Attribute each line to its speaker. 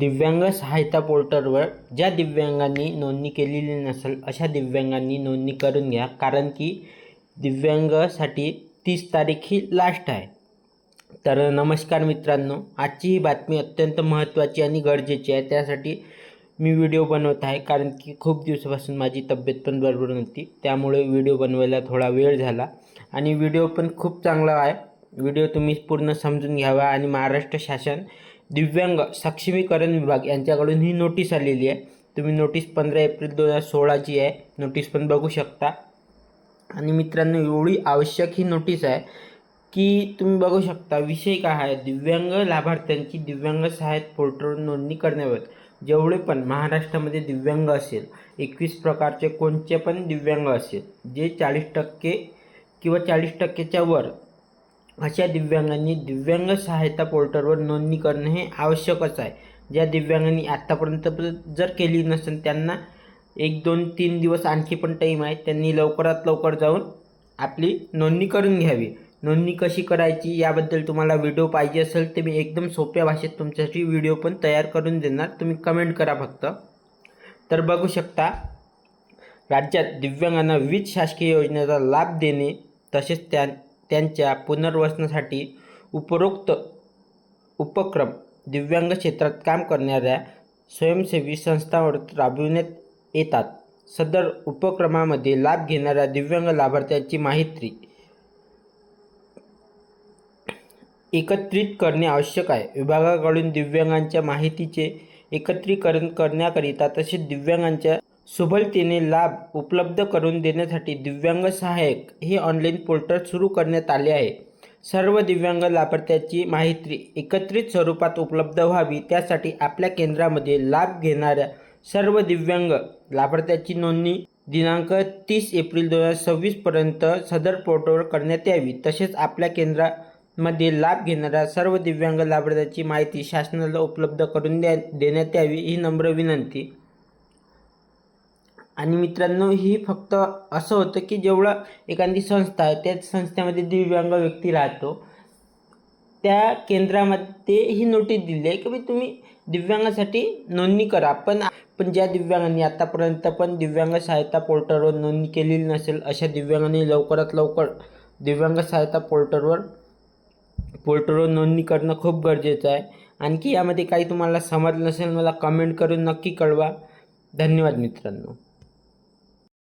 Speaker 1: दिव्यांग सहायता पोर्टलवर ज्या दिव्यांगांनी नोंदणी केलेली नसेल अशा दिव्यांगांनी नोंदणी करून घ्या, कारण की दिव्यांगासाठी 30 तारीख ही लास्ट आहे. तर नमस्कार मित्रांनो, आजची ही बातमी अत्यंत महत्त्वाची आणि गरजेची आहे. त्यासाठी मी व्हिडिओ बनवत आहे, कारण की खूप दिवसापासून माझी तब्येत पण बरोबर नव्हती, त्यामुळे व्हिडिओ बनवायला थोडा वेळ झाला. आणि व्हिडिओ पण खूप चांगला आहे. व्हिडिओ तुम्ही पूर्ण समजून घ्यावा. आणि महाराष्ट्र शासन दिव्यांग सक्षमीकरण विभाग यांच्याकडून ही नोटीस आलेली आहे. तुम्ही नोटीस 15 एप्रिल 2016ची आहे, नोटीस पण बघू शकता. आणि मित्रांनो, एवढी आवश्यक ही नोटीस आहे की तुम्ही बघू शकता. विषय काय आहे, दिव्यांग लाभार्थ्यांची दिव्यांग सहायता पोर्टलवर नोंदणी करण्यावर जेवढे पण महाराष्ट्रामध्ये दिव्यांग असेल, 21 प्रकारचे कोणते पण दिव्यांग असेल, जे 40% किंवा 40%च्या वर अशा दिव्यांगांनी दिव्यांग सहायता पोर्टलवर नोंदणी करणे हे आवश्यकच आहे. ज्या दिव्यांगांनी आत्तापर्यंत जर केली नसेल त्यांना 1, 2, 3 दिवस आणखी पण टाईम आहे. त्यांनी लवकरात लवकर जाऊन आपली नोंदणी करून घ्यावी. नोंदणी कशी करायची याबद्दल तुम्हाला व्हिडिओ पाहिजे असेल तर मी एकदम सोप्या भाषेत तुमच्यासाठी व्हिडिओ पण तयार करून देणार. तुम्ही कमेंट करा फक्त. तर बघू शकता, राज्यात दिव्यांगांना विविध शासकीय योजनेचा लाभ देणे तसेच त्यांच्या पुनर्वसनासाठी उपरोक्त उपक्रम दिव्यांग क्षेत्रात काम करणाऱ्या स्वयंसेवी संस्थांवर राबविण्यात येतात. सदर उपक्रमामध्ये लाभ घेणाऱ्या दिव्यांग लाभार्थ्यांची माहिती एकत्रित करणे आवश्यक आहे. विभागाकडून दिव्यांगांच्या माहितीचे एकत्रीकरण करण्याकरिता तसेच दिव्यांगांच्या सुलभतेने लाभ उपलब्ध करून देण्यासाठी दिव्यांग सहाय्यक हे ऑनलाईन पोर्टल सुरू करण्यात आले आहे. सर्व दिव्यांग लाभार्थ्यांची माहिती एकत्रित स्वरूपात उपलब्ध व्हावी, त्यासाठी आपल्या केंद्रामध्ये लाभ घेणाऱ्या सर्व दिव्यांग लाभार्थ्यांची नोंदणी दिनांक 30 एप्रिल 2026 पर्यंत सदर पोर्टलवर करण्यात यावी. तसेच आपल्या केंद्रामध्ये लाभ घेणाऱ्या सर्व दिव्यांग लाभार्थ्यांची माहिती शासनाला उपलब्ध करून देण्यात यावी, ही नम्र विनंती. आणि मित्रांनो, ही फक्त असं होतं की जेवढं एखादी संस्था आहे त्या संस्थेमध्ये दिव्यांग व्यक्ती राहतो, त्या केंद्रामध्ये ही नोटीस दिली आहे की तुम्ही दिव्यांगासाठी नोंदणी करा. पण ज्या दिव्यांगांनी आतापर्यंत पण दिव्यांग सहायता पोर्टलवर नोंदणी केलेली नसेल अशा दिव्यांगांनी लवकरात लवकर दिव्यांग सहायता पोर्टलवर नोंदणी करणं खूप गरजेचं आहे. आणखी यामध्ये काही तुम्हाला समजलं नसेल मला कमेंट करून नक्की कळवा. धन्यवाद मित्रांनो.